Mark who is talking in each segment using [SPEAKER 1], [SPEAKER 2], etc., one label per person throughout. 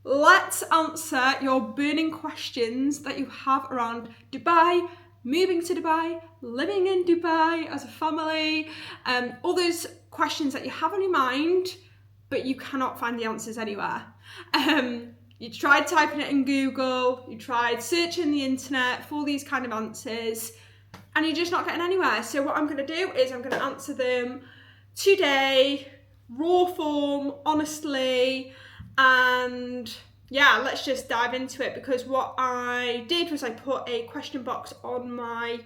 [SPEAKER 1] let's answer your burning questions that you have around Dubai, moving to Dubai, living in Dubai as a family, all those questions that you have on your mind, but you cannot find the answers anywhere. You tried typing it in Google, you tried searching the internet for these kind of answers, and you're just not getting anywhere. So what I'm going to do is I'm going to answer them today, raw form, honestly, and yeah, let's just dive into it, because what I did was I put a question box on my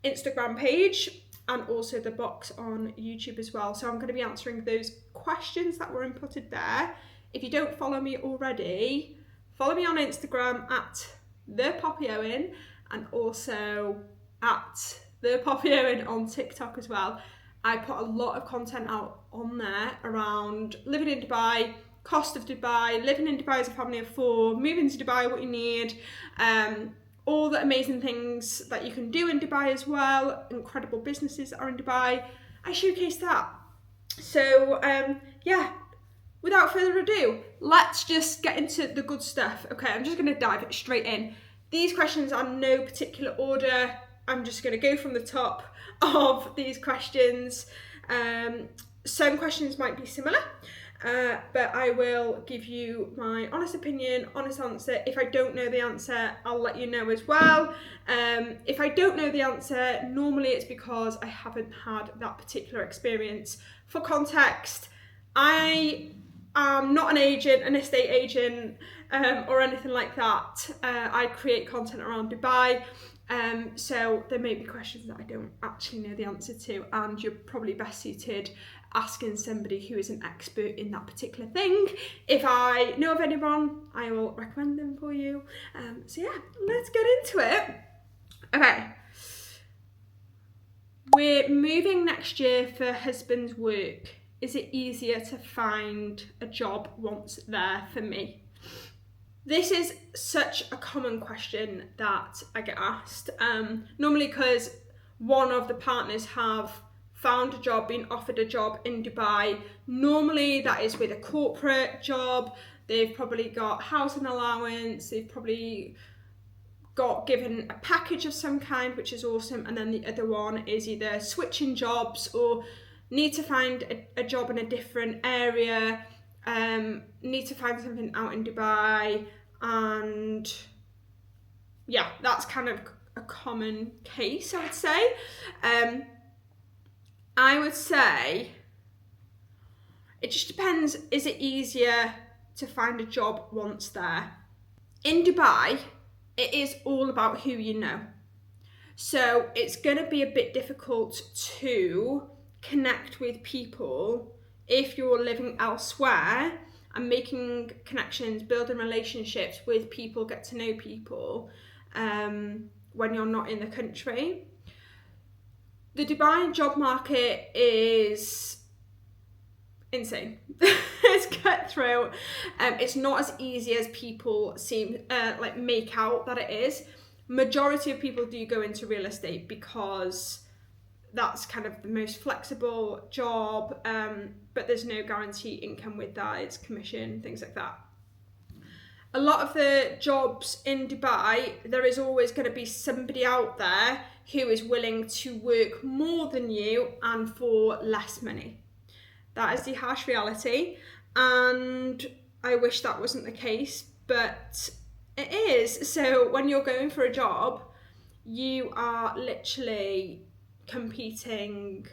[SPEAKER 1] Instagram page and also the box on YouTube as well. So I'm going to be answering those questions that were inputted there. If you don't follow me already, follow me on Instagram at @thepoppyowen and also at @thepoppyowen on TikTok as well. I put a lot of content out on there around living in Dubai, cost of Dubai, living in Dubai as a family of 4, moving to Dubai, what you need, all the amazing things that you can do in Dubai as well, incredible businesses that are in Dubai. I showcase that. So yeah, without further ado, let's just get into the good stuff. Okay, I'm just going to dive straight in. These questions are no particular order. I'm just going to go from the top of these questions. Some questions might be similar, but I will give you my honest opinion, honest answer. If I don't know the answer, I'll let you know as well. If I don't know the answer, normally it's because I haven't had that particular experience. For context, I am not an agent, an estate agent, or anything like that. I create content around Dubai. So there may be questions that I don't actually know the answer to, and you're probably best suited asking somebody who is an expert in that particular thing. If I know of anyone, I will recommend them for you. So yeah, let's get into it. Okay. We're moving next year for husband's work. Is it easier to find a job once there for me? This is such a common question that I get asked, normally because one of the partners have found a job, been offered a job in Dubai. Normally that is with a corporate job. They've probably got housing allowance, they've probably got given a package of some kind, which is awesome, and then the other one is either switching jobs or need to find a job in a different area, need to find something out in Dubai, and yeah, that's kind of a common case, I would say. I would say it just depends. Is it easier to find a job once there? In Dubai, it is all about who you know. So it's going to be a bit difficult to connect with people if you're living elsewhere and making connections, building relationships with people, get to know people when you're not in the country. The Dubai job market is insane. It's cutthroat. It's not as easy as people seem make out that it is. Majority of people do go into real estate because that's kind of the most flexible job, but there's no guaranteed income with that. It's commission, things like that. A lot of the jobs in Dubai, there is always going to be somebody out there who is willing to work more than you and for less money. That is the harsh reality, and I wish that wasn't the case, but it is. So when you're going for a job, you are literally competing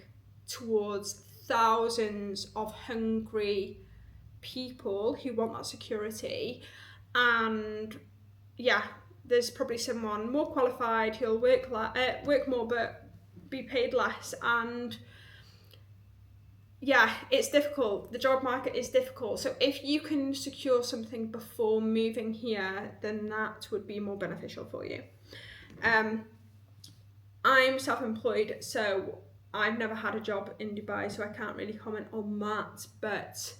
[SPEAKER 1] towards thousands of hungry people who want that security, and yeah, there's probably someone more qualified who'll work more but be paid less, and yeah, it's difficult. The job market is difficult. So if you can secure something before moving here, then that would be more beneficial for you. I'm self-employed, so I've never had a job in Dubai, so I can't really comment on that, but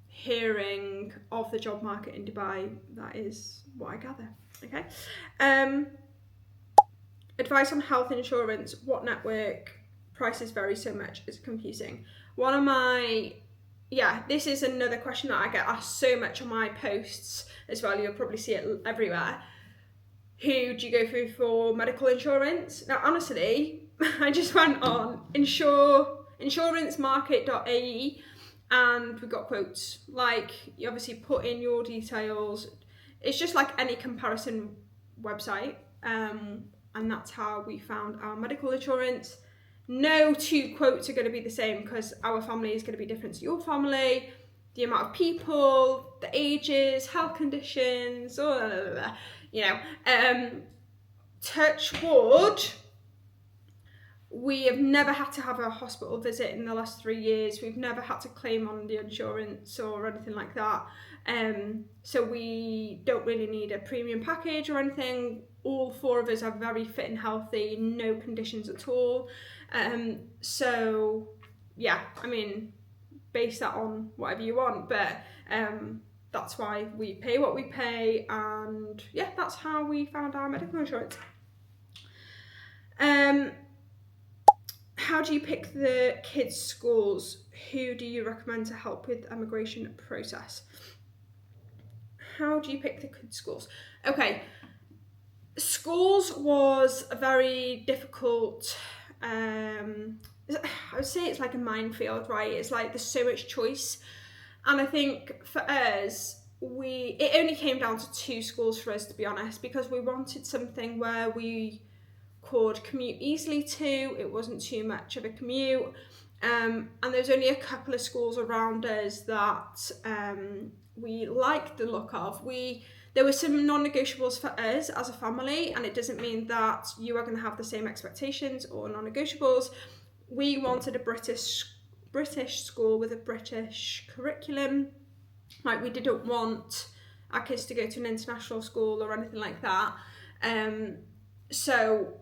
[SPEAKER 1] hearing of the job market in Dubai, that is what I gather. Okay. Advice on health insurance, what network, prices vary so much, it's confusing. One of my yeah, this is another question that I get asked so much on my posts as well. You'll probably see it everywhere. Who do you go through for medical insurance? Now, honestly, I just went on insurancemarket.ae and we got quotes. Like, you obviously put in your details. It's just like any comparison website. And that's how we found our medical insurance. No two quotes are going to be the same because our family is going to be different to your family. The amount of people, the ages, health conditions, touch wood, we have never had to have a hospital visit in the last 3 years. We've never had to claim on the insurance or anything like that. So we don't really need a premium package or anything. All 4 of us are very fit and healthy, no conditions at all. So yeah, I mean, base that on whatever you want, but that's why we pay what we pay, and yeah, that's how we found our medical insurance. How do you pick the kids' schools? Who do you recommend to help with the immigration process? How do you pick the kids' schools? Okay, schools was a very difficult, I would say it's like a minefield, right? It's like there's so much choice. And I think for us, it only came down to 2 schools for us, to be honest, because we wanted something where we could commute easily to. It wasn't too much of a commute. And there's only a couple of schools around us that we liked the look of. There were some non-negotiables for us as a family, and it doesn't mean that you are going to have the same expectations or non-negotiables. We wanted a British school with a British curriculum. Like, we didn't want our kids to go to an international school or anything like that. So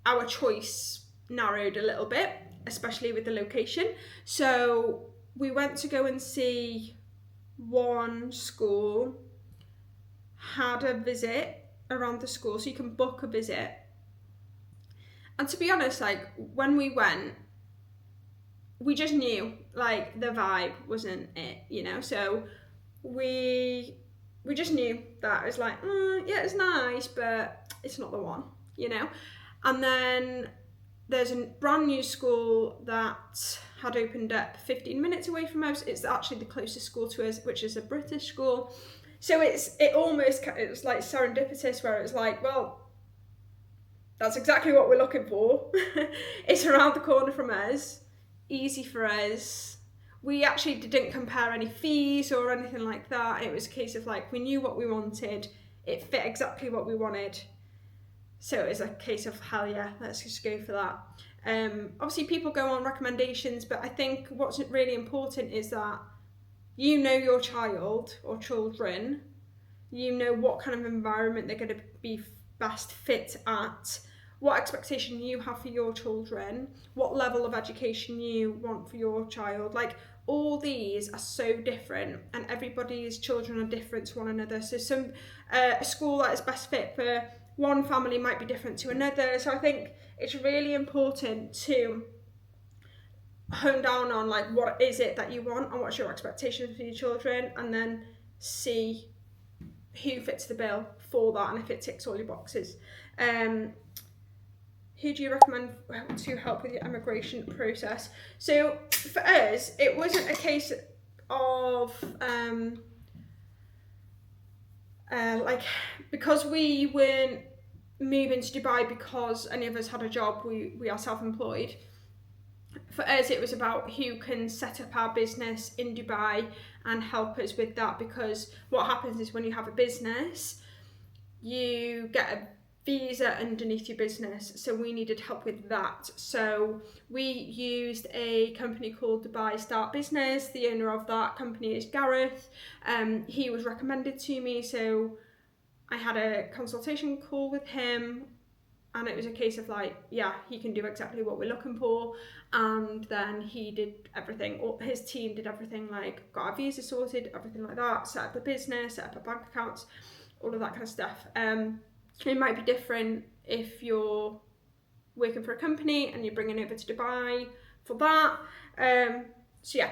[SPEAKER 1] our choice narrowed a little bit, especially with the location. So we went to go and see one school, had a visit around the school, so you can book a visit. And to be honest, like, when we went, we just knew, like, the vibe wasn't it, you know? So we just knew that it was like, yeah, it's nice, but it's not the one, you know? And then there's a brand new school that had opened up 15 minutes away from us. It's actually the closest school to us, which is a British school. So it was like serendipitous, where it was like, well, that's exactly what we're looking for. It's around the corner from us, easy for us. We actually didn't compare any fees or anything like that. It was a case of like, we knew what we wanted. It fit exactly what we wanted. So it was a case of, hell yeah, let's just go for that. Obviously people go on recommendations, but I think what's really important is that you know your child or children, you know what kind of environment they're going to be best fit at, what expectation you have for your children, what level of education you want for your child. Like, all these are so different, and everybody's children are different to one another. So a school that is best fit for one family might be different to another. So I think it's really important to hone down on, like, what is it that you want and what's your expectations for your children, and then see who fits the bill for that and if it ticks all your boxes. Who do you recommend to help with your immigration process? So for us, it wasn't a case of like, because we weren't moving to Dubai because any of us had a job, we are self-employed. For us, it was about who can set up our business in Dubai and help us with that, because what happens is when you have a business, you get a visa underneath your business, so we needed help with that. So we used a company called Dubai Start Business. The owner of that company is Gareth. He was recommended to me, so I had a consultation call with him, and it was a case of like, yeah, he can do exactly what we're looking for. And then he did everything, or his team did everything, like got our visa sorted, everything like that, set up the business, set up our bank accounts, all of that kind of stuff. It might be different if you're working for a company and you're bringing over to Dubai for that. So yeah,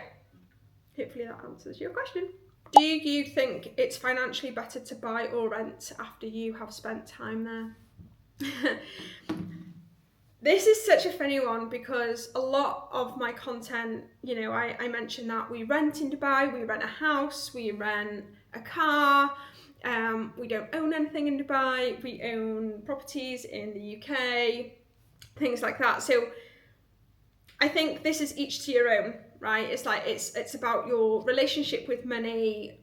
[SPEAKER 1] hopefully that answers your question. Do you think it's financially better to buy or rent after you have spent time there? This is such a funny one because a lot of my content, you know, I mentioned that we rent in Dubai, we rent a house, we rent a car, we don't own anything in Dubai, we own properties in the UK, things like that. So I think this is each to your own, right? It's like it's about your relationship with money,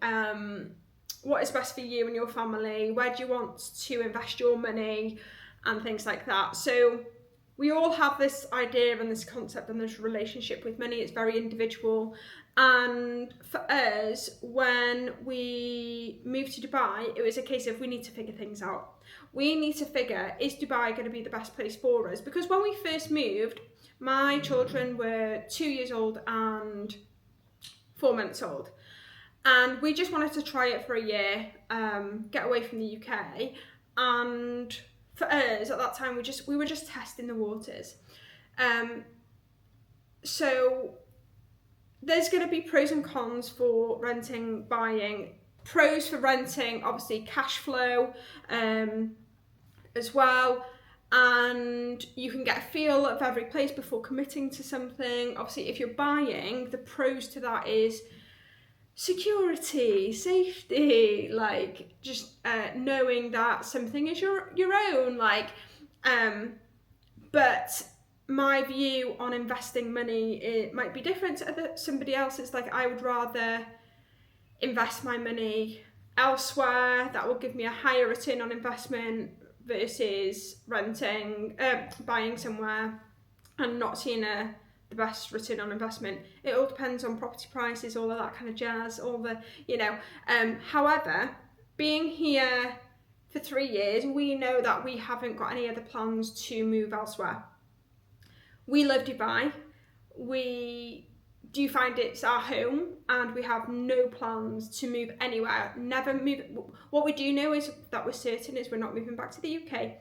[SPEAKER 1] what is best for you and your family, where do you want to invest your money, and things like that. So we all have this idea and this concept and this relationship with money. It's very individual. And for us, when we moved to Dubai, it was a case of we need to figure things out. We need to figure, is Dubai going to be the best place for us? Because when we first moved, my children were 2 years old and 4 months old. And we just wanted to try it for a year, get away from the UK. And for us at that time, we were just testing the waters. So there's going to be pros and cons for renting, buying. Pros for renting, obviously cash flow as well. And you can get a feel of every place before committing to something. Obviously, if you're buying, the pros to that is security, safety, like just knowing that something is your own, like but my view on investing money, it might be different to somebody else's. Like I would rather invest my money elsewhere that will give me a higher return on investment versus buying somewhere and not seeing the best return on investment. It all depends on property prices, all of that kind of jazz, all the, you know. However, being here for 3 years, we know that we haven't got any other plans to move elsewhere. We love Dubai. We do find it's our home and we have no plans to move anywhere. Never move. What we do know is that we're certain is we're not moving back to the UK,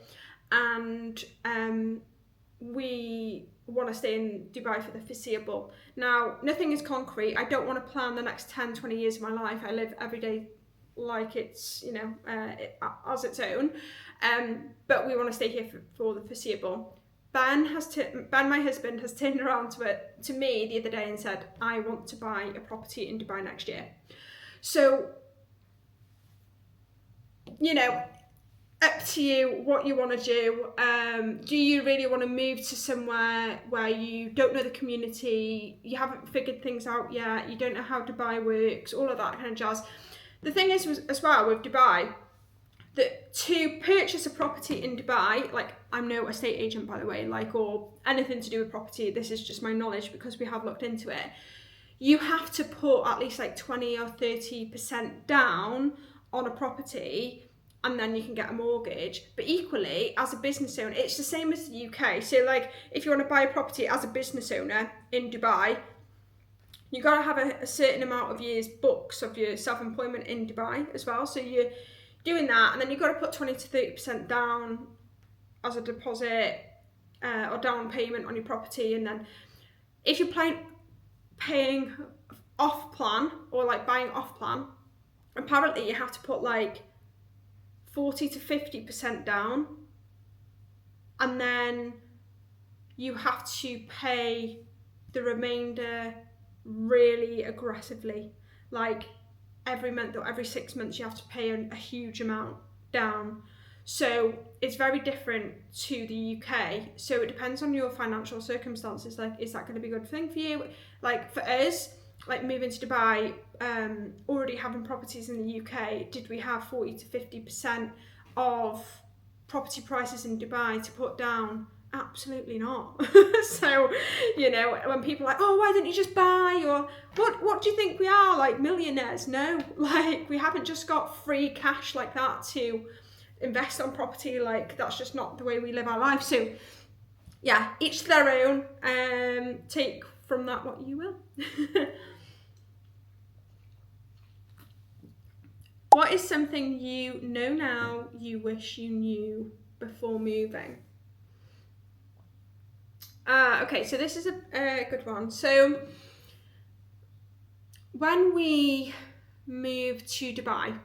[SPEAKER 1] and we want to stay in Dubai for the foreseeable. Now, nothing is concrete. I don't want to plan the next 10, 20 years of my life. I live every day like it's, you know, as its own. But we want to stay here for the foreseeable. Ben, my husband, has turned around to me the other day and said, I want to buy a property in Dubai next year. So, you know, up to you what you want to do. Do you really want to move to somewhere where you don't know the community, you haven't figured things out yet, you don't know how Dubai works, all of that kind of jazz. The thing is as well with Dubai, that to purchase a property in Dubai, like I'm no estate agent by the way, like or anything to do with property, this is just my knowledge because we have looked into it, you have to put at least like 20 or 30% down on a property and then you can get a mortgage. But equally, as a business owner, it's the same as the UK. So like, if you want to buy a property as a business owner in Dubai, you got to have a certain amount of years books of your self-employment in Dubai as well. So you're doing that, and then you've got to put 20 to 30% down as a deposit or down payment on your property. And then if you're paying off plan or like buying off plan, apparently you have to put like 40 to 50% down, and then you have to pay the remainder really aggressively, like every month or every 6 months you have to pay a huge amount down. So it's very different to the UK. So it depends on your financial circumstances. Like, is that going to be a good thing for you? Like for us, like moving to Dubai, already having properties in the UK, did we have 40 to 50% of property prices in Dubai to put down? Absolutely not. So, you know, when people are like, oh, why didn't you just buy? Or what do you think we are, like millionaires? No, like we haven't just got free cash like that to invest on property. Like that's just not the way we live our life. So yeah, each to their own. Take from that what you will. What is something you know now you wish you knew before moving? Okay, so this is a good one. So when we moved to Dubai,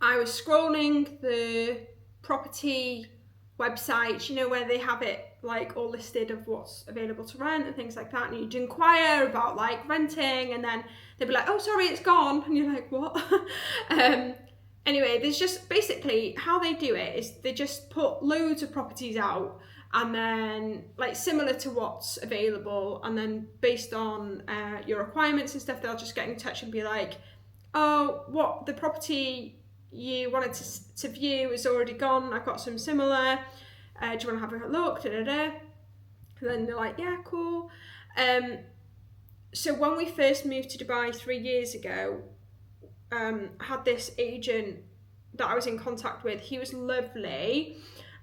[SPEAKER 1] I was scrolling the property websites, you know, where they have it like all listed of what's available to rent and things like that, and you'd inquire about like renting, and then they'd be like, oh sorry, it's gone, and you're like, what? Anyway, there's just basically how they do it is they just put loads of properties out, and then like similar to what's available, and then based on your requirements and stuff, they'll just get in touch and be like, oh, what the property you wanted to view is already gone, I've got some similar, do you want to have a look, and then they're like, yeah, cool. So when we first moved to Dubai 3 years ago, I had this agent that I was in contact with. He was lovely,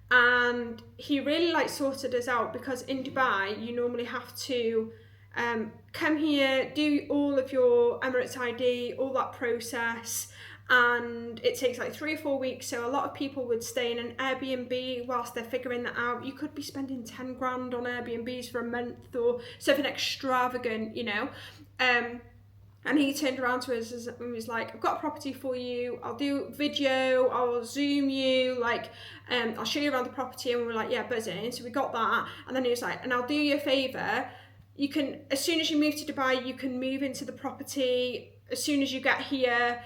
[SPEAKER 1] and he really like sorted us out, because in Dubai you normally have to come here, do all of your Emirates ID, all that process, and it takes like 3 or 4 weeks. So a lot of people would stay in an Airbnb whilst they're figuring that out. You could be spending 10 grand on Airbnbs for a month or something extravagant, you know. And he turned around to us and was like, I've got a property for you, I'll do video, I'll Zoom you, like, I'll show you around the property. And we were like, yeah, buzzing. So we got that. And then he was like, and I'll do you a favour, you can, as soon as you move to Dubai, you can move into the property. As soon as you get here,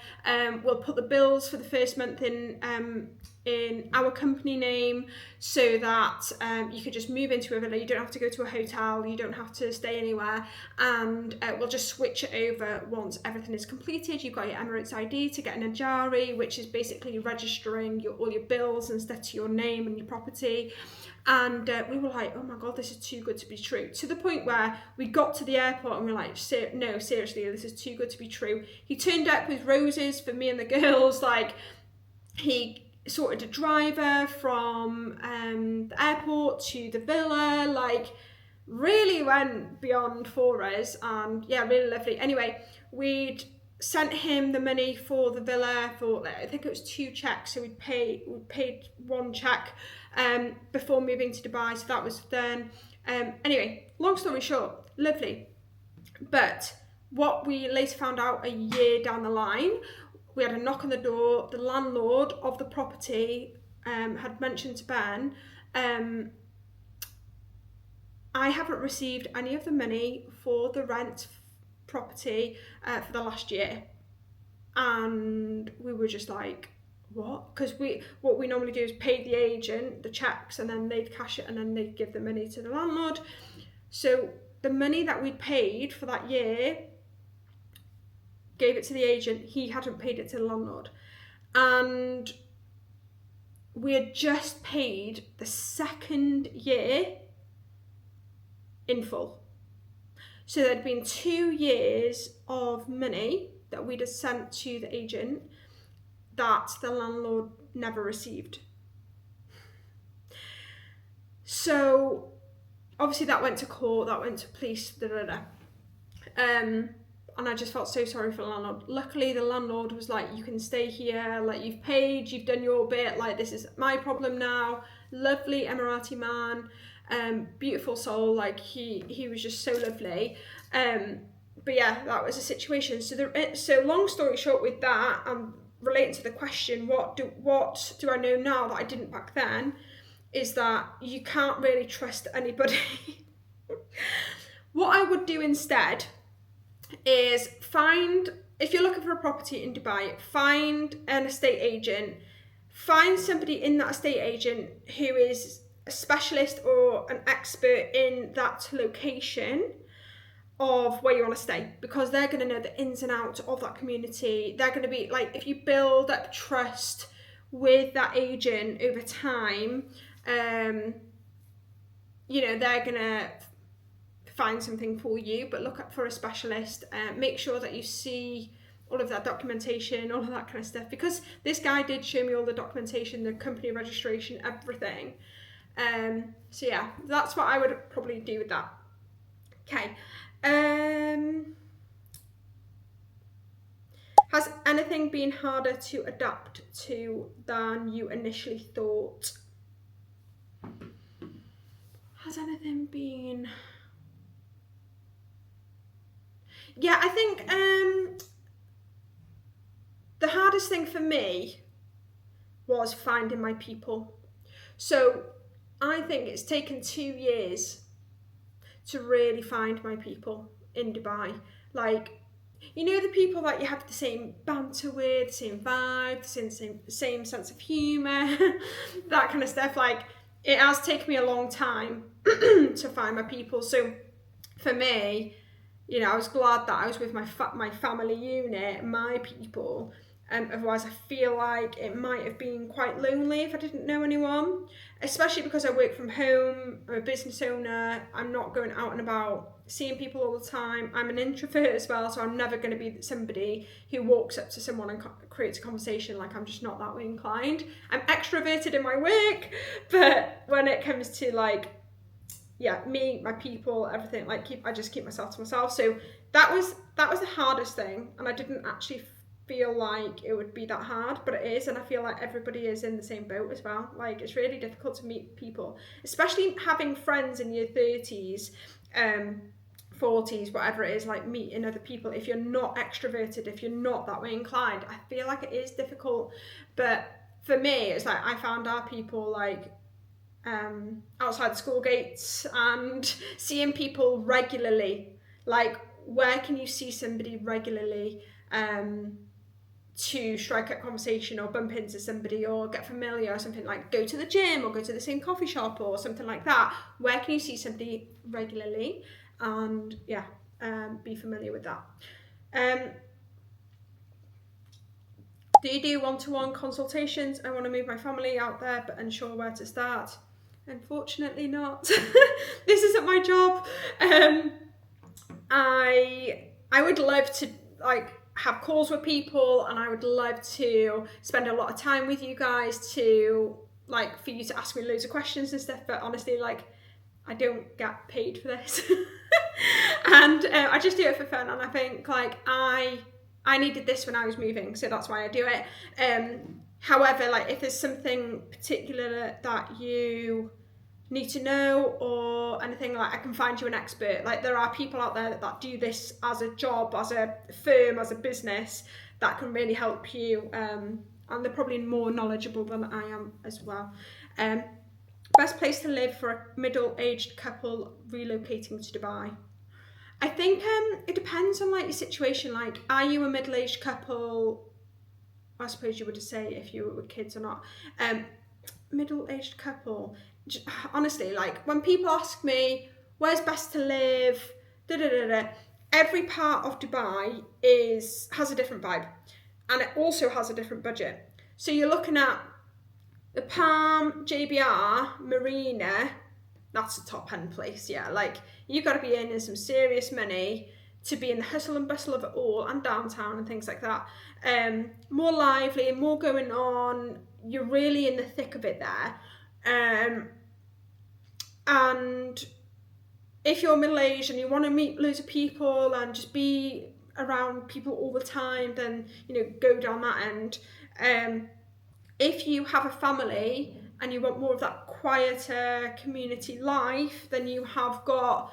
[SPEAKER 1] we'll put the bills for the first month in our company name, so that you could just move into a villa. You don't have to go to a hotel, you don't have to stay anywhere, and we'll just switch it over once everything is completed. You've got your Emirates ID to get an Ajari, which is basically registering all your bills and stuff to your name and your property. And we were like, oh my god, this is too good to be true, to the point where we got to the airport and we were like, no, seriously, this is too good to be true. He turned up with roses for me and the girls, like, he sorted a driver from the airport to the villa, like, really went beyond for us, and yeah, really lovely. Anyway, we'd sent him the money for the villa for, I think it was 2 checks, so we paid 1 check before moving to Dubai, so that was done. Anyway, long story short, lovely. But what we later found out a year down the line, we had a knock on the door. The landlord of the property had mentioned to Ben, I haven't received any of the money for the rent property for the last year. And we were just like, what? Because what we normally do is pay the agent the checks, and then they'd cash it, and then they'd give the money to the landlord. So the money that we'd paid for that year, gave it to the agent, he hadn't paid it to the landlord. And we had just paid the 2nd year in full. So there'd been 2 years of money that we'd have sent to the agent that the landlord never received. So obviously that went to court, that went to police, and I just felt so sorry for the landlord. Luckily the landlord was like, you can stay here, like, you've paid, you've done your bit, like, this is my problem now. Lovely Emirati man, beautiful soul, like, he was just so lovely. But yeah, that was a situation. So long story short with that, relating to the question, what do I know now that I didn't back then, is that you can't really trust anybody. What I would do instead is if you're looking for a property in Dubai, find an estate agent, find somebody in that estate agent who is a specialist or an expert in that location of where you want to stay, because they're going to know the ins and outs of that community. They're going to be like, if you build up trust with that agent over time, you know, they're going to find something for you. But look up for a specialist, make sure that you see all of that documentation, all of that kind of stuff, because this guy did show me all the documentation, the company registration, everything. So yeah, that's what I would probably do with that. Okay. Has anything been harder to adapt to than you initially thought? Has anything been... Yeah, I think the hardest thing for me was finding my people. So I think it's taken 2 years to really find my people in Dubai. Like, you know, the people that you have the same banter with, the same vibe, the same sense of humour, that kind of stuff. Like, it has taken me a long time to find my people. So for me, you know, I was glad that I was with my family unit, my people. Otherwise, I feel like it might have been quite lonely if I didn't know anyone, especially because I work from home. I'm a business owner. I'm not going out and about seeing people all the time. I'm an introvert as well, so I'm never going to be somebody who walks up to someone and creates a conversation. Like, I'm just not that way inclined. I'm extroverted in my work, but when it comes to like, yeah, me, my people, everything, like I just keep myself to myself. So that was the hardest thing, and I didn't actually feel like it would be that hard, but it is, and I feel like everybody is in the same boat as well. Like, it's really difficult to meet people, especially having friends in your 30s, 40s, whatever it is, like meeting other people. If you're not extroverted, if you're not that way inclined, I feel like it is difficult. But for me, it's like I found our people like outside the school gates and seeing people regularly. Like, where can you see somebody regularly to strike up conversation or bump into somebody or get familiar or something, like go to the gym or go to the same coffee shop or something like that? Where can you see somebody regularly and be familiar with that? Do you do one-to-one consultations? I want to move my family out there but unsure where to start. Unfortunately not. This isn't my job. I would love to like have calls with people, and I would love to spend a lot of time with you guys to like for you to ask me loads of questions and stuff, but honestly, like, I don't get paid for this. And I just do it for fun, and I think like I needed this when I was moving, so that's why I do it. However, like, if there's something particular that you need to know or anything, like, I can find you an expert. Like, there are people out there that do this as a job, as a firm, as a business, that can really help you, and they're probably more knowledgeable than I am as well. Best place to live for a middle-aged couple relocating to Dubai. I think it depends on like your situation. Like, are you a middle-aged couple? I suppose you would say if you were with kids or not. Middle-aged couple. Honestly, like, when people ask me where's best to live, every part of Dubai has a different vibe, and it also has a different budget. So you're looking at the Palm, JBR, Marina. That's a top end place, yeah. Like, you've got to be earning some serious money to be in the hustle and bustle of it all, and downtown and things like that. More lively, more going on. You're really in the thick of it there. And if you're middle-aged and you want to meet loads of people and just be around people all the time, then, you know, go down that end. If you have a family and you want more of that quieter community life, then you have got,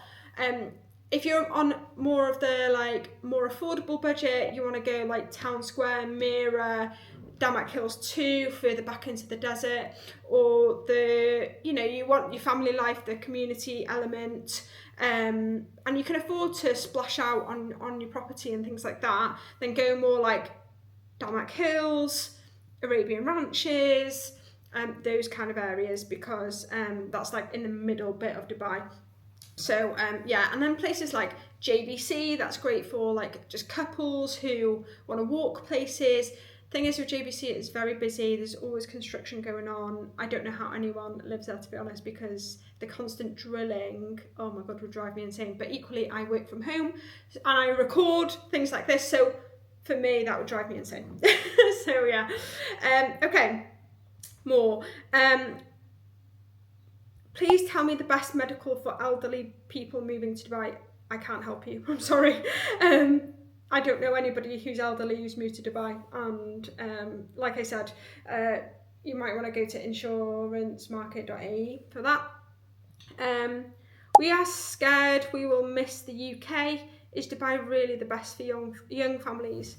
[SPEAKER 1] if you're on more of the like more affordable budget, you want to go like Town Square, Mira, Damac Hills 2, further back into the desert, or you want your family life, the community element, and you can afford to splash out on your property and things like that, then go more like Damac Hills, Arabian Ranches, those kind of areas, because that's like in the middle bit of Dubai. So and then places like JBC, that's great for like just couples who want to walk places. Thing is, with JBC, it's very busy. There's always construction going on. I don't know how anyone lives there, to be honest, because the constant drilling, oh my god, would drive me insane. But equally, I work from home and I record things like this, so for me, that would drive me insane. So yeah. Okay, more. Please tell me the best medical for elderly people moving to Dubai. I can't help you, I'm sorry. I don't know anybody who's elderly who's moved to Dubai, and like I said, you might want to go to insurancemarket.ae for that. We are scared we will miss the UK. is Dubai really the best for young families?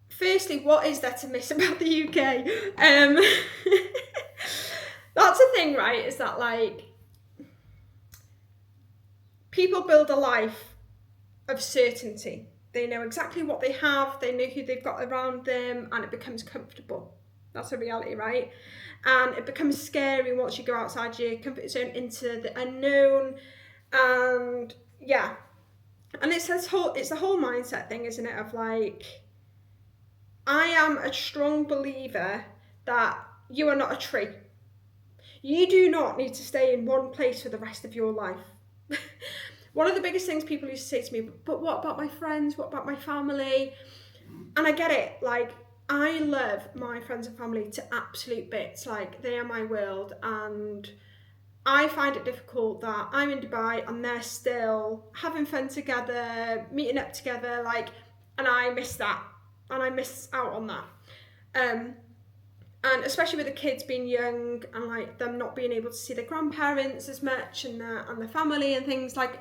[SPEAKER 1] Firstly, what is there to miss about the UK? That's the thing, right? Is that like people build a life of certainty. They know exactly what they have, they know who they've got around them, and it becomes comfortable. That's a reality, right? And it becomes scary once you go outside your comfort zone into the unknown. And yeah, and it's the whole mindset thing, isn't it? Of like, I am a strong believer that you are not a tree. You do not need to stay in one place for the rest of your life. One of the biggest things people used to say to me, but what about my friends? What about my family? And I get it. Like, I love my friends and family to absolute bits. Like, they are my world. And I find it difficult that I'm in Dubai and they're still having fun together, meeting up together, like, and I miss that. And I miss out on that. And especially with the kids being young and like them not being able to see their grandparents as much and the family and things, like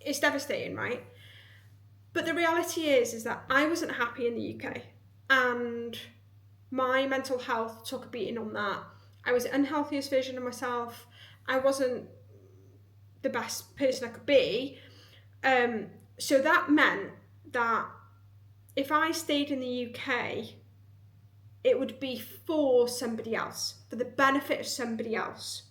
[SPEAKER 1] it's devastating, right? But the reality is that I wasn't happy in the UK and my mental health took a beating on that. I was the unhealthiest version of myself. I wasn't the best person I could be. So that meant that if I stayed in the UK, it would be for somebody else, for the benefit of somebody else.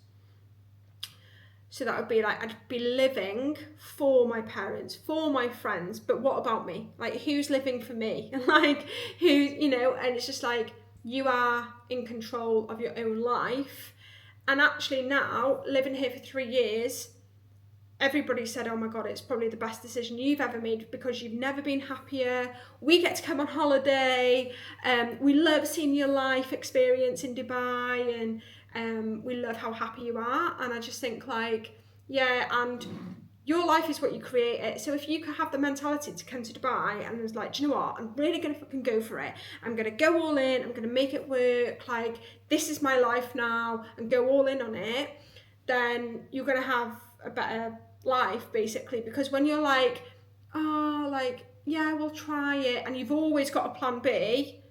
[SPEAKER 1] So that would be like, I'd be living for my parents, for my friends, but what about me? Like, who's living for me? And like, who, you know, and it's just like, you are in control of your own life. And actually now, living here for 3 years, everybody said, oh my God, it's probably the best decision you've ever made because you've never been happier. We get to come on holiday. We love seeing your life experience in Dubai and we love how happy you are. And I just think like, yeah, and your life is what you create it. So if you could have the mentality to come to Dubai and was like, do you know what? I'm really going to fucking go for it. I'm going to go all in. I'm going to make it work. Like, this is my life now and go all in on it. Then you're going to have a better life basically, because when you're like, oh, like, yeah, we'll try it, and you've always got a plan B,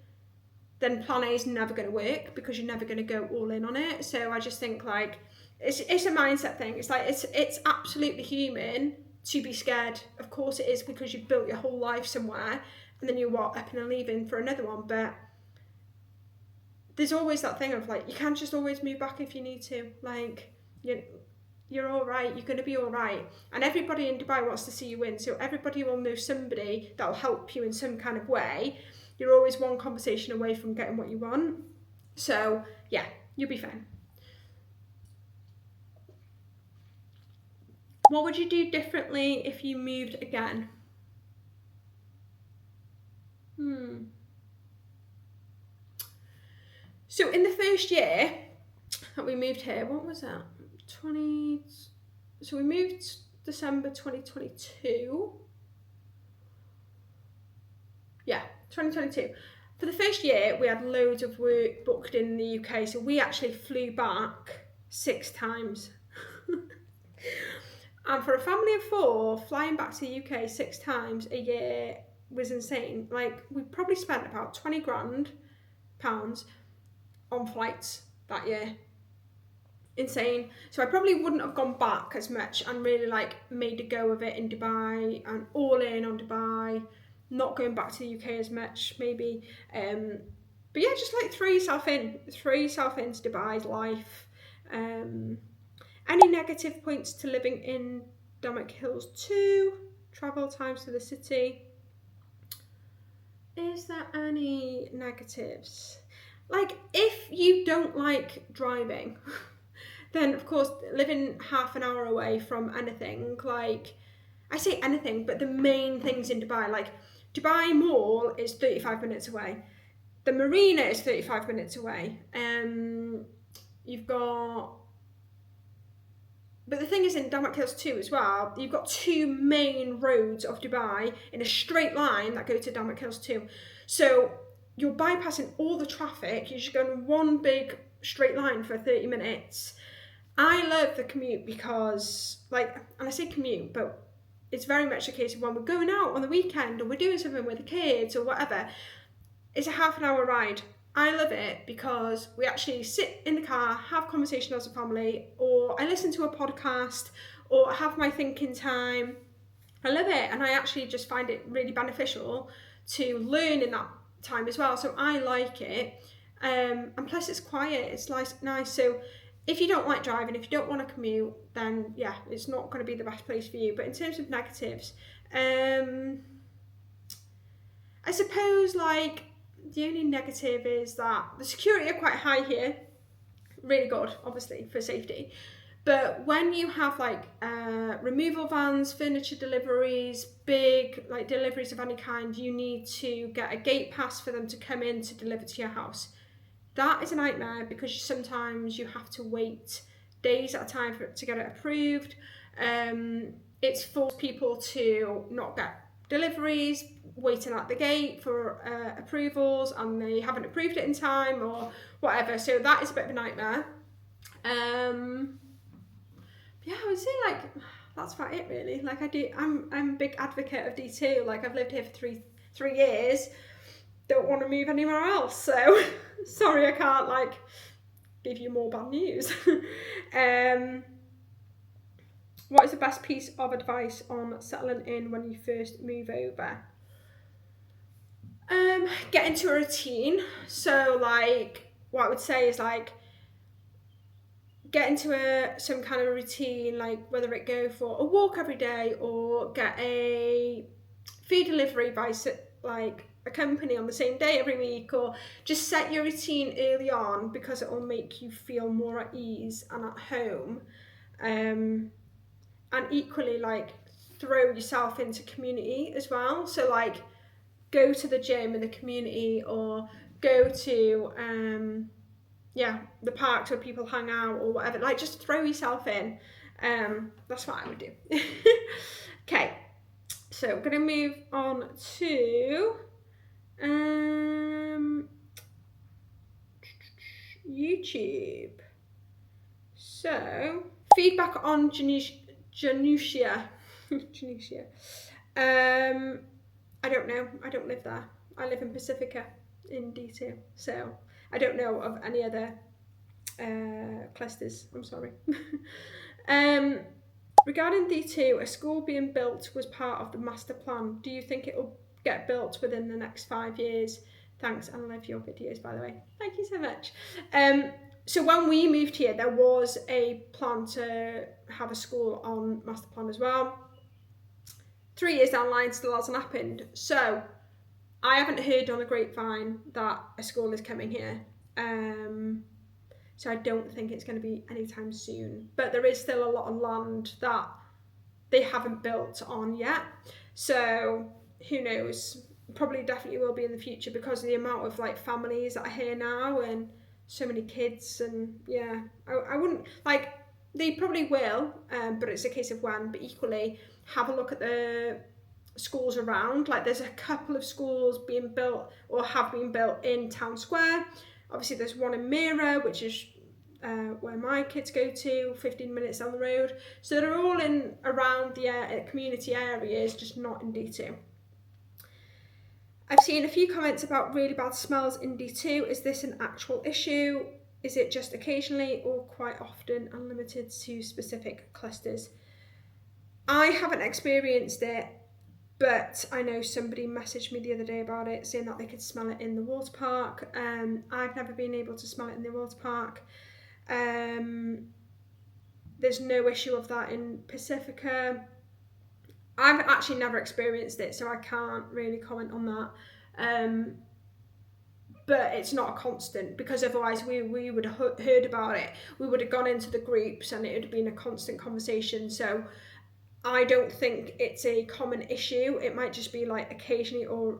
[SPEAKER 1] then plan A is never going to work because you're never going to go all in on it. So I just think like it's a mindset thing. It's like it's absolutely human to be scared. Of course it is, because you've built your whole life somewhere and then you're up and leaving for another one. But there's always that thing of like, you can't just always move back if you need to. Like, you're all right, you're going to be all right. And everybody in Dubai wants to see you win. So everybody will know somebody that'll help you in some kind of way. You're always one conversation away from getting what you want. So yeah, you'll be fine. What would you do differently if you moved again? So in the first year that we moved here, what was that? So we moved December 2022. Yeah, 2022. For the first year, we had loads of work booked in the UK, so we actually flew back 6 times. And for a family of 4, flying back to the UK 6 times a year was insane. Like, we probably spent about 20 grand pounds on flights that year. Insane. So I probably wouldn't have gone back as much and really like made a go of it in Dubai and all in on Dubai, not going back to the UK as much maybe. But yeah, just like throw yourself into Dubai's life. Any negative points to living in Damac Hills 2? Travel times to the city. Is there any negatives? Like, if you don't like driving, then of course living half an hour away from anything, like, I say anything, but the main things in Dubai, like Dubai Mall is 35 minutes away. The marina is 35 minutes away. You've got, but the thing is in Damac Hills 2 as well, you've got 2 main roads of Dubai in a straight line that go to Damac Hills 2. So you're bypassing all the traffic, you're just going one big straight line for 30 minutes. I love the commute because, like, and I say commute, but it's very much a case of when we're going out on the weekend or we're doing something with the kids or whatever, it's a half an hour ride. I love it because we actually sit in the car, have conversation as a family, or I listen to a podcast or have my thinking time. I love it, and I actually just find it really beneficial to learn in that time as well. So I like it, and plus it's quiet. It's nice. So if you don't like driving, if you don't want to commute, then yeah, it's not going to be the best place for you. But in terms of negatives, I suppose like the only negative is that the security are quite high here. Really good, obviously, for safety. But when you have like removal vans, furniture deliveries, big like deliveries of any kind, you need to get a gate pass for them to come in to deliver to your house. That is a nightmare because sometimes you have to wait days at a time to get it approved. It's forced people to not get deliveries, waiting at the gate for approvals, and they haven't approved it in time or whatever. So that is a bit of a nightmare. Yeah, I would say like that's about it really. Like I'm a big advocate of D2. Like I've lived here for three years. Don't want to move anywhere else. So sorry, I can't like give you more bad news. What is the best piece of advice on settling in when you first move over? Get into a routine. So like what I would say is like get into some kind of a routine, like whether it go for a walk every day or get a food delivery by like a company on the same day every week, or just set your routine early on because it will make you feel more at ease and at home. And equally like throw yourself into community as well. So like go to the gym in the community or go to the parks where people hang out or whatever. Like just throw yourself in. That's what I would do. Okay, so I'm gonna move on to YouTube. So feedback on Janusia. Janusia. I don't know. I don't live there. I live in Pacifica in D2. So I don't know of any other clusters. I'm sorry. Regarding D2, a school being built was part of the master plan. Do you think it will get built within the next 5 years? Thanks, and I love your videos, by the way. Thank you so much. So when we moved here, there was a plan to have a school on master plan as well. 3 years down the line, still hasn't happened. So I haven't heard on the grapevine that a school is coming here. So I don't think it's going to be anytime soon. But there is still a lot of land that they haven't built on yet. So who knows? Probably definitely will be in the future because of the amount of like families that are here now and so many kids. And yeah, I wouldn't like, they probably will, but it's a case of when. But equally, have a look at the schools around. Like there's a couple of schools being built or have been built in Town Square. Obviously there's one in Mira, which is where my kids go to, 15 minutes down the road. So they're all in around the community areas, just not in D2. I've seen a few comments about really bad smells in D2. Is this an actual issue? Is it just occasionally or quite often and limited to specific clusters? I haven't experienced it, but I know somebody messaged me the other day about it, saying that they could smell it in the water park. I've never been able to smell it in the water park. There's no issue of that in Pacifica. I've actually never experienced it, so I can't really comment on that. But it's not a constant, because otherwise we would have heard about it. We would have gone into the groups and it would have been a constant conversation. So I don't think it's a common issue. It might just be like occasionally or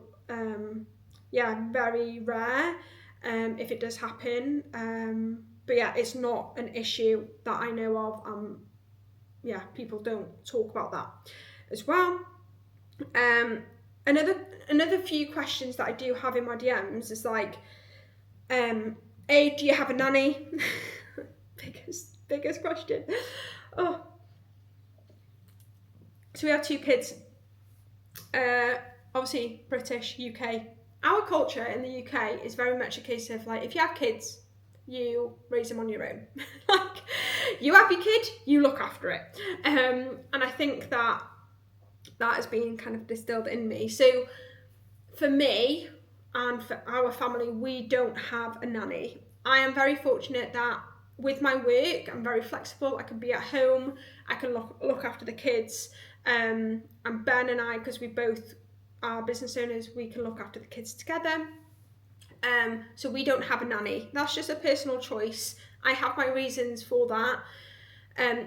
[SPEAKER 1] very rare if it does happen. But yeah, it's not an issue that I know of. People don't talk about that as well. Another few questions that I do have in my DMs is like, do you have a nanny? biggest question. So So we have 2 kids, obviously British, UK. Our culture in the UK is very much a case of like, if you have kids, you raise them on your own. Like, you have your kid, you look after it. And I think that has been kind of distilled in me. So for me and for our family, we don't have a nanny. I am very fortunate that with my work, I'm very flexible. I can be at home, I can look after the kids. And Ben and I, because we both are business owners, we can look after the kids together. So we don't have a nanny. That's just a personal choice. I have my reasons for that.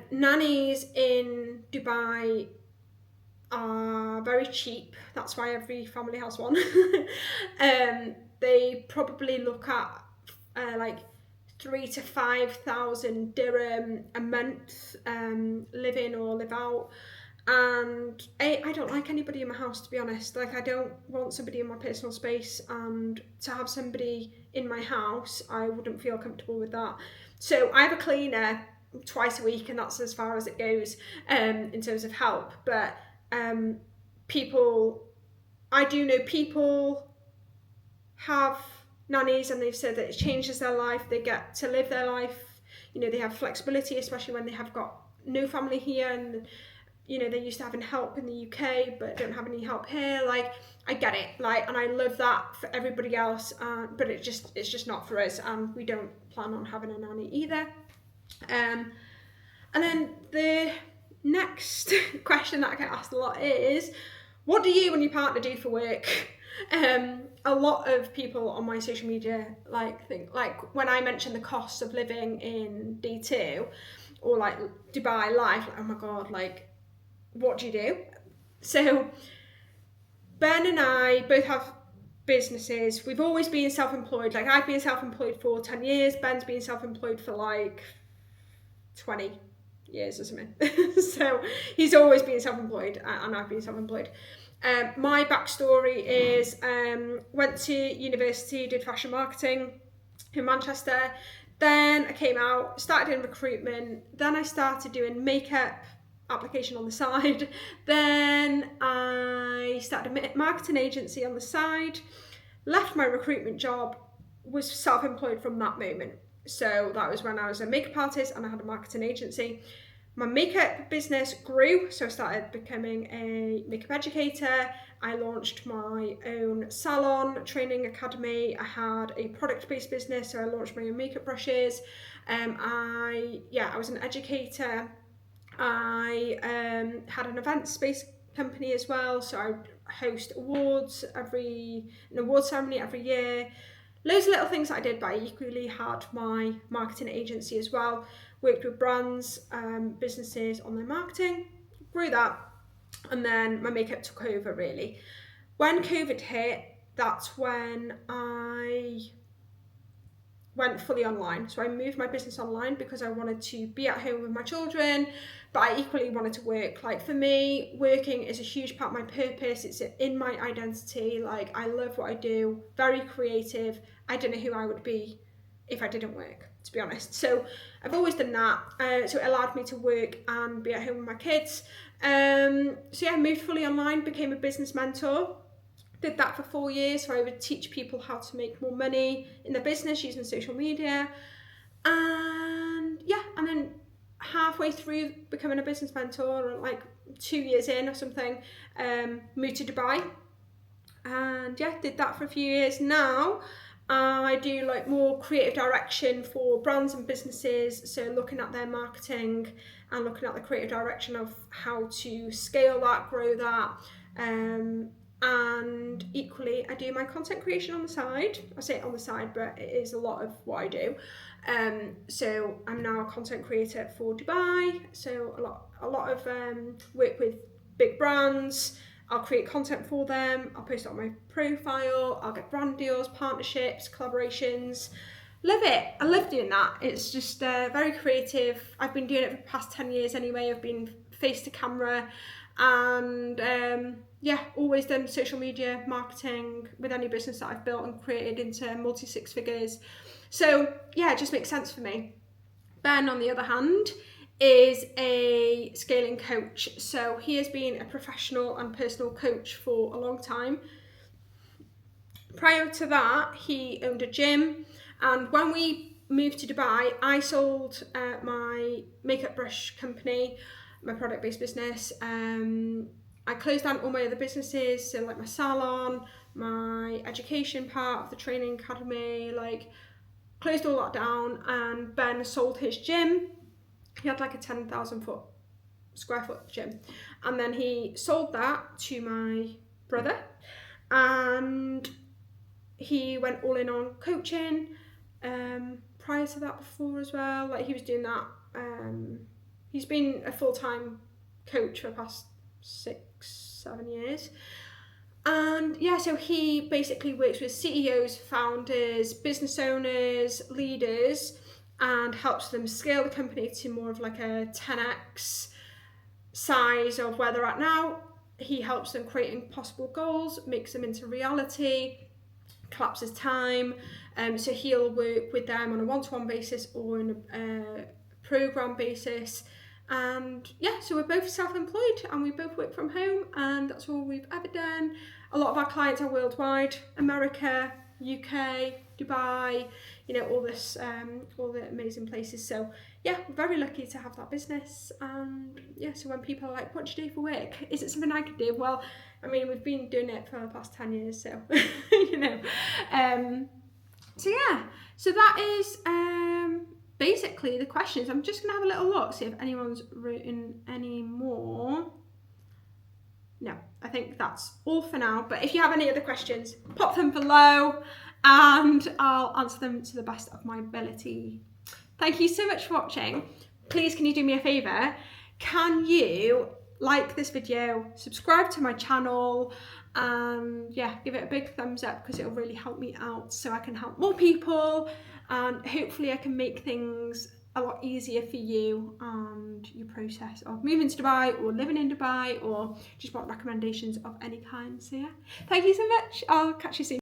[SPEAKER 1] Nannies in Dubai are very cheap. That's why every family has one. They probably look at like 3,000 to 5,000 dirham a month, live in or live out. And I don't like anybody in my house, to be honest. Like, I don't want somebody in my personal space, and to have somebody in my house, I wouldn't feel comfortable with that. So I have a cleaner twice a week, and that's as far as it goes in terms of help. But I do know people have nannies and they've said that it changes their life. They get to live their life, you know, they have flexibility, especially when they have got no family here, and you know, they're used to having help in the UK but don't have any help here. Like, I get it, like, and I love that for everybody else, but it's just not for us, and we don't plan on having a nanny either. And then the next question that I get asked a lot is, what do you and your partner do for work? A lot of people on my social media think when I mention the cost of living in D2 or like Dubai life, like, oh my god, like, what do you do? So Ben and I both have businesses. We've always been self-employed. Like, I've been self-employed for 10 years. Ben's been self-employed for like 20 years or something. So he's always been self-employed, and I've been self-employed. My backstory is went to university, did fashion marketing in Manchester. Then I came out, started in recruitment. Then I started doing makeup application on the side. Then I started a marketing agency on the side, left my recruitment job, was self-employed from that moment. So that was when I was a makeup artist and I had a marketing agency. My makeup business grew, so I started becoming a makeup educator. I launched my own salon training academy. I had a product-based business, so I launched my own makeup brushes. I was an educator. I had an events-based company as well, so I host an award ceremony every year. Loads of little things that I did, but I equally had my marketing agency as well. Worked with brands, businesses on their marketing, grew that, and then my makeup took over really. When COVID hit, that's when I went fully online. So I moved my business online because I wanted to be at home with my children, but I equally wanted to work. Like, for me, working is a huge part of my purpose. It's in my identity. Like, I love what I do, very creative. I don't know who I would be if I didn't work, to be honest. So I've always done that. So it allowed me to work and be at home with my kids. I moved fully online, became a business mentor. Did that for 4 years, so I would teach people how to make more money in their business using social media. And then halfway through becoming a business mentor, or like 2 years in or something, moved to Dubai. And did that for a few years. Now I do like more creative direction for brands and businesses, so looking at their marketing and looking at the creative direction of how to scale that, grow that. And equally, I do my content creation on the side. I say it on the side, but it is a lot of what I do. So I'm now a content creator for Dubai. So a lot of work with big brands. I'll create content for them. I'll post it on my profile. I'll get brand deals, partnerships, collaborations. Love it. I love doing that. It's just very creative. I've been doing it for the past 10 years anyway. I've been face to camera, and always done social media marketing with any business that I've built and created into multi-six figures. So it just makes sense for me. Ben, on the other hand, is a scaling coach. So he has been a professional and personal coach for a long time. Prior to that, he owned a gym, and when we moved to Dubai, I sold my makeup brush company, my product-based business. I closed down all my other businesses, so like my salon, my education part of the training academy, like closed all that down, and Ben sold his gym. He had like a 10,000 square foot gym, and then he sold that to my brother, and he went all in on coaching. Prior to that, before as well, like he was doing that. He's been a full-time coach for the past 6-7 years. And yeah, so he basically works with CEOs, founders, business owners, leaders, and helps them scale the company to more of like a 10x size of where they're at now. He helps them create impossible goals, makes them into reality, collapses time. So he'll work with them on a one-to-one basis or on a program basis. And yeah, so we're both self-employed and we both work from home, and that's all we've ever done. A lot of our clients are worldwide: America, UK, Dubai, you know, all the amazing places. So yeah, we're very lucky to have that business. And yeah, so when people are like, what do you do for work? Is it something I could do? Well, I mean, we've been doing it for the past 10 years, so you know. So yeah, so that is basically the questions. I'm just gonna have a little look, see if anyone's written any more. No, I think that's all for now. But if you have any other questions, pop them below and I'll answer them to the best of my ability. Thank you so much for watching. Please, can you do me a favour? Can you like this video, subscribe to my channel, and yeah, give it a big thumbs up, because it'll really help me out so I can help more people, and hopefully I can make things a lot easier for you and your process of moving to Dubai or living in Dubai, or just want recommendations of any kind. So yeah, thank you so much. I'll catch you soon.